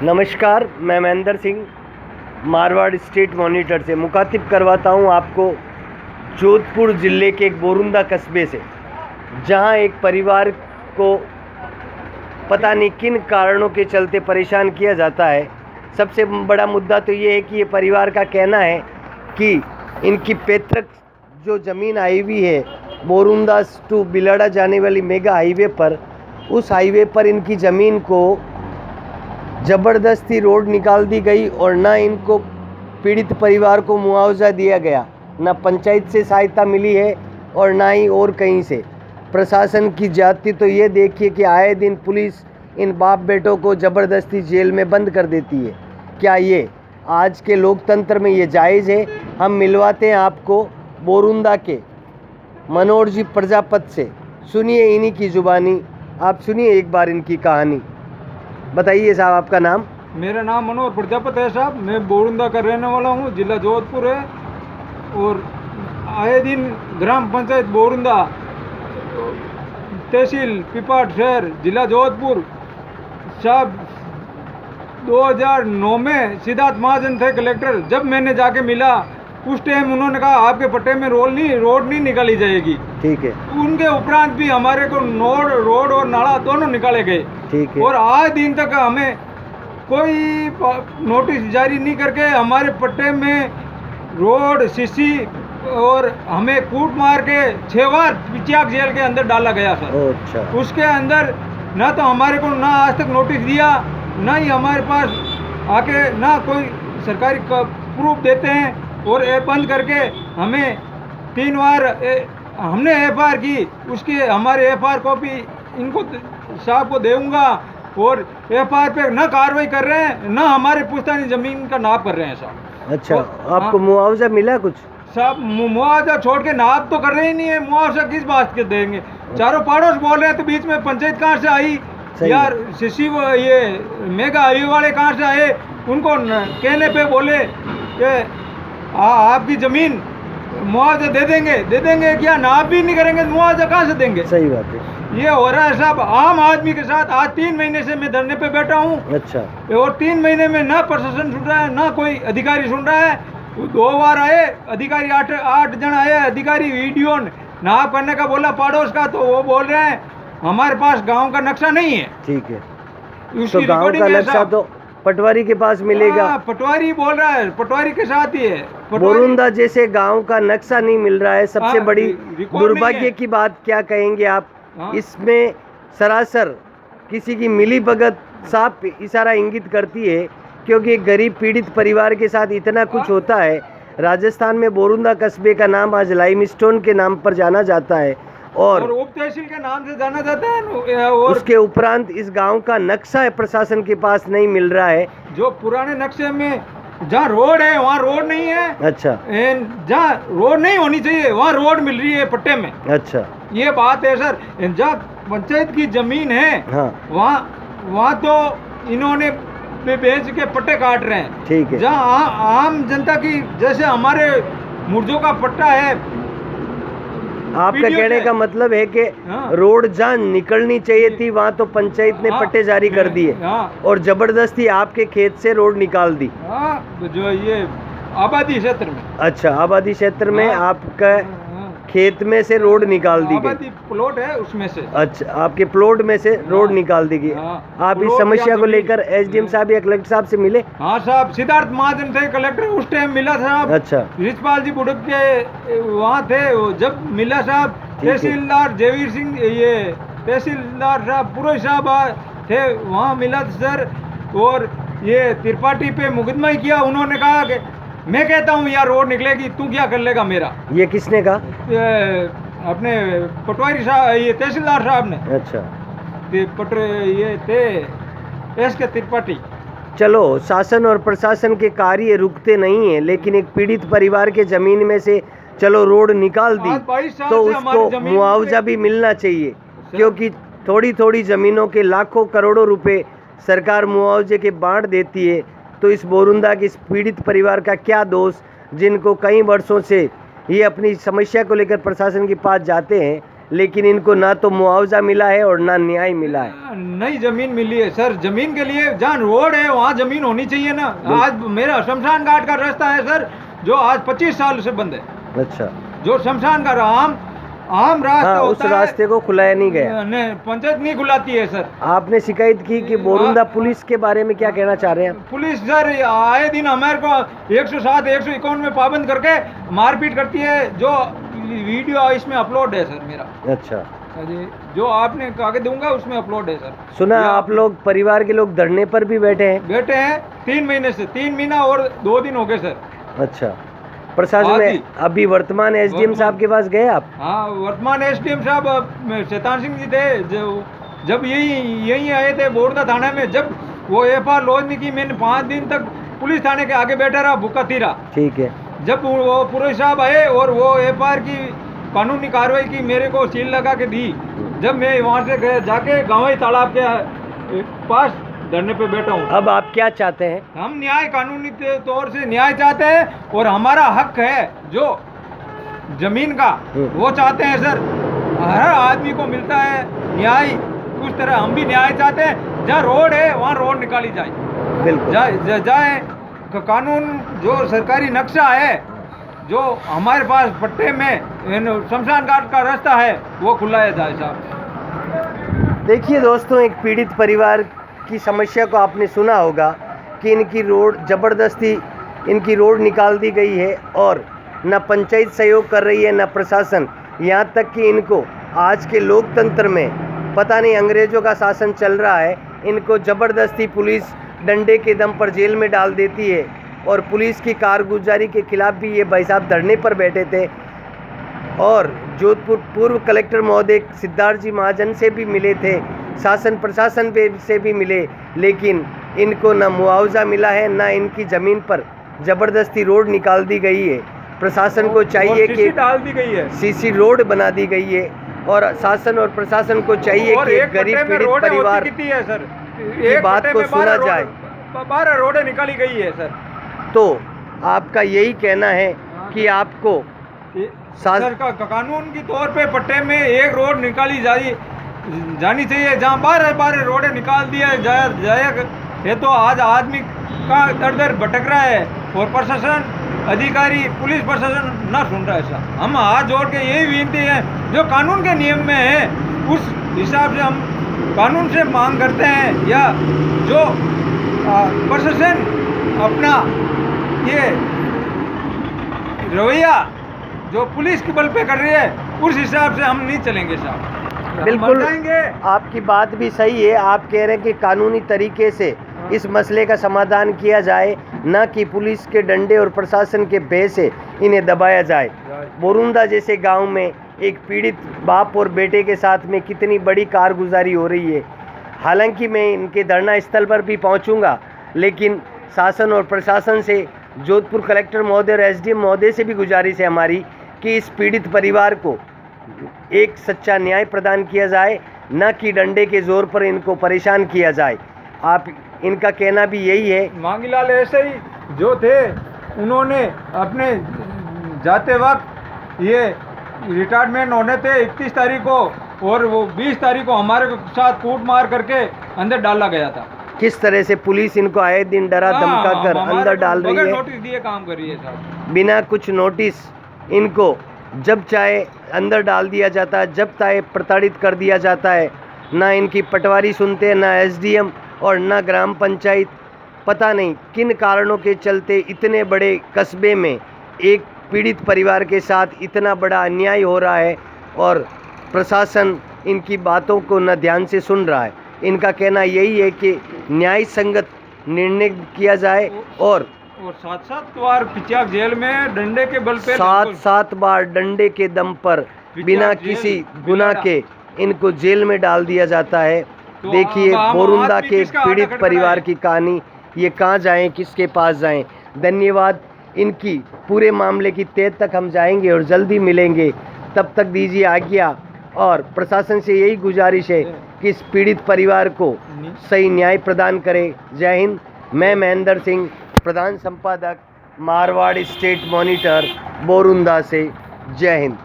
नमस्कार, मैं Mahendra Singh Marwar state monitor से मुखातिब करवाता हूं आपको जोधपुर ज़िले के एक बोरुंदा कस्बे से, जहां एक परिवार को पता नहीं किन कारणों के चलते परेशान किया जाता है। सबसे बड़ा मुद्दा तो ये है कि ये परिवार का कहना है कि इनकी पैतृक जो ज़मीन आई हुई है बोरुंदा टू बिलाड़ा जाने वाली मेगा हाईवे पर, उस हाईवे पर इनकी ज़मीन को ज़बरदस्ती रोड निकाल दी गई और ना इनको पीड़ित परिवार को मुआवजा दिया गया, ना पंचायत से सहायता मिली है और ना ही और कहीं से। प्रशासन की जाति तो ये देखिए कि आए दिन पुलिस इन बाप बेटों को ज़बरदस्ती जेल में बंद कर देती है। क्या ये आज के लोकतंत्र में ये जायज़ है? हम मिलवाते हैं आपको बोरुंदा के मनोहर जी प्रजापत से। सुनिए इन्हीं की ज़ुबानी, आप सुनिए एक बार इनकी कहानी। बताइए साहब, आपका नाम? मेरा नाम मनोहर प्रजापत है साहब। मैं बोरुंदा का रहने वाला हूँ, जिला जोधपुर है। और आए दिन ग्राम पंचायत बोरुंदा, तहसील पिपाट शहर, जिला जोधपुर साहब 2009 में सिद्धार्थ महाजन थे कलेक्टर। जब मैंने जाके मिला उस टाइम उन्होंने कहा आपके पट्टे में रोड नहीं निकाली जाएगी। ठीक है। उनके उपरांत भी हमारे को रोड और नाला दोनों निकाले गए। ठीक है। और आज दिन तक हमें कोई नोटिस जारी नहीं करके हमारे पट्टे में रोड सीसी और हमें कूट मार के 6 बार पिचियाक जेल के अंदर डाला गया सर। अच्छा। उसके अंदर ना तो हमारे को ना आज तक नोटिस दिया, ना ही हमारे पास आके ना कोई सरकारी प्रूफ देते हैं। और ये बंद करके हमें 3 बार हमने FIR की, उसकी हमारे FIR कॉपी इनको साहब को दूंगा। और FIR पे ना कार्रवाई कर रहे हैं, ना हमारे पुश्तैनी जमीन का नाप कर रहे हैं साहब। अच्छा, आपको मुआवजा मिला कुछ? साहब मुआवजा छोड़ के नाप तो कर रहे ही नहीं है। मुआवजा किस बात के देंगे? चारों पड़ोस बोल रहे हैं तो बीच में पंचायत कहाँ से आई यार? सीसी ये मेगा हाईवे वाले कहाँ से आए? उनको कहने पे बोले कि आपकी जमीन मुआवजा दे देंगे क्या? नाप भी नहीं करेंगे तो मुआवजा कहाँ से देंगे? सही बात है। ये हो रहा है साहब आम आदमी के साथ। आज 3 महीने से मैं धरने पे बैठा हूँ। अच्छा। और 3 महीने में ना प्रशासन सुन रहा है, ना कोई अधिकारी सुन रहा है। 2 बार आए अधिकारी, 8 जन आए अधिकारी, वीडियो नाप करने का बोला पड़ोस का, तो वो बोल रहे हैं हमारे पास गांव का नक्शा नहीं है। ठीक है। तो गांव का नक्शा तो पटवारी के पास मिलेगा। पटवारी बोल रहा है, पटवारी के साथ ही है। बोरुंदा जैसे गांव का नक्शा नहीं मिल रहा है, सबसे बड़ी दुर्भाग्य की बात क्या कहेंगे आप? इसमें सरासर किसी की मिलीभगत साफ इशारा इंगित करती है, क्योंकि एक गरीब पीड़ित परिवार के साथ इतना कुछ होता है। राजस्थान में बोरुंदा कस्बे का नाम आज लाइमस्टोन के नाम पर जाना जाता है और उप तहसील के नाम से जाना जाता है। और उसके उपरांत इस गांव का नक्शा है प्रशासन के पास नहीं मिल रहा है। जो पुराने नक्शे में जहाँ रोड है वहाँ रोड नहीं है। अच्छा। जहाँ रोड नहीं होनी चाहिए वहाँ रोड मिल रही है पट्टे में। अच्छा, ये बात है सर। जहाँ पंचायत की जमीन है, हाँ, वहाँ तो इन्होंने बेच के पट्टे काट रहे हैं। ठीक है। जहाँ आम जनता की, जैसे हमारे मुर्जों का पट्टा है। आपका कहने का मतलब है कि रोड जहाँ निकलनी चाहिए थी वहाँ तो पंचायत ने पट्टे जारी कर दिए और जबरदस्ती आपके खेत से रोड निकाल दी। जो ये आबादी क्षेत्र में। अच्छा, आबादी क्षेत्र में आपका खेत में से रोड निकाल दी गई। प्लॉट है उसमें से। अच्छा, आपके प्लॉट में से रोड निकाल दी गई। आप इस समस्या को लेकर SDM साहब या कलेक्टर साहब से मिले? हाँ साहब, सिद्धार्थ महाजन थे कलेक्टर, उस टाइम मिला साहब। अच्छा। रिचपाल जी बुड़क के वहाँ थे जब मिला साहब। तहसीलदार जयवीर सिंह, ये तहसीलदार साहब पुरोहित साहब थे, वहाँ मिला सर। और ये त्रिपाठी पे मुकदमा ही किया। उन्होंने कहा कि मैं कहता हूँ यार रोड निकलेगी, तू क्या कर लेगा मेरा? ये किसने कहा? अपने पटवारी साहब, ये तहसीलदार साहब ने। अच्छा। ये थे SK त्रिपाठी। चलो, शासन और प्रशासन के कार्य रुकते नहीं है, लेकिन एक पीड़ित परिवार के जमीन में से चलो रोड निकाल दी तो उसको मुआवजा भी मिलना चाहिए, क्योंकि थोड़ी थोड़ी जमीनों के लाखों करोड़ों रुपए सरकार मुआवजे के बांट देती है। तो इस बोरुंदा के इस पीड़ित परिवार का क्या दोष, जिनको कई वर्षों से ये अपनी समस्या को लेकर प्रशासन के पास जाते हैं लेकिन इनको ना तो मुआवजा मिला है और ना न्याय मिला है। नई जमीन मिली है सर, जमीन के लिए जहाँ रोड है वहाँ जमीन होनी चाहिए ना। आज मेरा शमशान घाट का रास्ता है सर, जो आज 25 साल से बंद है। अच्छा, जो शमशान का आम रास्ता हाँ, उस होता रास्ते को खुलाया नहीं गया। नहीं, पंचायत नहीं खुलाती है सर। आपने शिकायत की कि बोरुंदा पुलिस के बारे में क्या कहना चाह रहे हैं? पुलिस सर आए दिन हमारे को 107, 151 में पाबंद करके मारपीट करती है, जो वीडियो इसमें अपलोड है सर मेरा। अच्छा, जो आपने कागज दूंगा उसमें अपलोड है सर। सुना आप लोग परिवार के लोग धरने पर भी बैठे हैं? 3 महीने से, 3 महीना और 2 दिन हो गए सर। अच्छा, प्रशासन में अभी वर्तमान एसडीएम साहब के पास गए आप? हाँ, वर्तमान एसडीएम साहब शैतान सिंह जी थे, जब यही आए थे बोरुंदा थाने में, जब वो एफआईआर लॉन्च नहीं की, मैंने 5 दिन तक पुलिस थाने के आगे बैठा रहा, भूखा तीरा। ठीक है। जब वो पुलिस साहब आए और वो एफआईआर की कानूनी कार्रवाई की, मेरे को सील लगा के दी, जब मैं वहाँ से जाके गाँव तालाब के पास धरने पे बैठा हूँ। अब आप क्या चाहते हैं? हम न्याय, कानूनी तौर से न्याय चाहते हैं, और हमारा हक है जो जमीन का, वो चाहते हैं सर। हर आदमी को मिलता है न्याय, उस तरह हम भी न्याय चाहते हैं। जहाँ रोड है वहाँ रोड निकाली जाए, बिल्कुल जाए कानून, जो सरकारी नक्शा है, जो हमारे पास पट्टे में शमशान घाट का रास्ता है, वो खुलाया जाए साहब। देखिए दोस्तों, एक पीड़ित परिवार की समस्या को आपने सुना होगा कि इनकी रोड ज़बरदस्ती इनकी रोड निकाल दी गई है, और न पंचायत सहयोग कर रही है, न प्रशासन। यहाँ तक कि इनको आज के लोकतंत्र में पता नहीं अंग्रेज़ों का शासन चल रहा है, इनको ज़बरदस्ती पुलिस डंडे के दम पर जेल में डाल देती है। और पुलिस की कारगुजारी के खिलाफ भी ये भाई साहब धरने पर बैठे थे, और जोधपुर पूर्व कलेक्टर महोदय सिद्धार्थ जी महाजन से भी मिले थे, शासन प्रशासन से भी मिले, लेकिन इनको न मुआवजा मिला है, न इनकी ज़मीन पर ज़बरदस्ती रोड निकाल दी गई है। प्रशासन को चाहिए कि डाल दी गई है, सीसी रोड बना दी गई है, और शासन और प्रशासन को चाहिए कि एक गरीब पीड़ित परिवार की बात को सुना जाए। 12 रोडें निकाली गई है सर। तो आपका यही कहना है कि आपको सर का कानून की तौर पे पट्टे में एक रोड निकाली जानी चाहिए, जहाँ 12 रोडें निकाल दिया जाए है, तो आज आदमी का दर भटक रहा है, और प्रशासन अधिकारी पुलिस प्रशासन ना सुन रहा है सर। हम हाथ जोड़ के यही विनती है, जो कानून के नियम में है उस हिसाब से हम कानून से मांग करते हैं, या जो प्रशासन अपना ये रवैया जो पुलिस के बल पे कर रही है, उस हिसाब से हम नहीं चलेंगे साहब। बिल्कुल, आपकी बात भी सही है। आप कह रहे हैं कि कानूनी तरीके से इस मसले का समाधान किया जाए, न कि पुलिस के डंडे और प्रशासन के भय से इन्हें दबाया जाए। बोरुंदा जैसे गांव में एक पीड़ित बाप और बेटे के साथ में कितनी बड़ी कारगुजारी हो रही है। हालांकि मैं इनके धरना स्थल पर भी पहुंचूंगा, लेकिन शासन और प्रशासन से, जोधपुर कलेक्टर महोदय और एसडीएम महोदय से भी गुजारिश है हमारी कि इस पीड़ित परिवार को एक सच्चा न्याय प्रदान किया जाए, न कि डंडे के जोर पर इनको परेशान किया जाए। आप इनका कहना भी यही है। मांगीलाल ऐसे ही जो थे, उन्होंने अपने जाते वक्त ये रिटायरमेंट होने थे 31 तारीख को, और वो 20 तारीख को हमारे साथ कूट मार करके अंदर डाला गया था। किस तरह से पुलिस इनको आए दिन डरा धमका कर अंदर डाल रही है, नोटिस दिए काम कर रही है साहब। बिना कुछ नोटिस इनको जब चाहे अंदर डाल दिया जाता है, जब चाहे प्रताड़ित कर दिया जाता है। ना इनकी पटवारी सुनते हैं, ना एसडीएम और ना ग्राम पंचायत। पता नहीं किन कारणों के चलते इतने बड़े कस्बे में एक पीड़ित परिवार के साथ इतना बड़ा अन्याय हो रहा है, और प्रशासन इनकी बातों को न ध्यान से सुन रहा है। इनका कहना यही है कि न्याय संगत निर्णय किया जाए, और 7 बार पिचाक जेल में डंडे के बल पे 7 बार डंडे के दम पर बिना किसी गुनाह के इनको जेल में डाल दिया जाता है। तो देखिए बोरुंदा के पीड़ित परिवार की कहानी, ये कहाँ जाएं, किसके पास जाएं। धन्यवाद। इनकी पूरे मामले की तह तक हम जाएंगे और जल्दी मिलेंगे। तब तक दीजिए आज्ञा, और प्रशासन से यही गुजारिश है कि इस पीड़ित परिवार को सही न्याय प्रदान करे। जय हिंद। मैं महेंद्र सिंह, प्रधान संपादक मारवाड़ स्टेट मॉनिटर, बोरुंदा से। जय हिंद।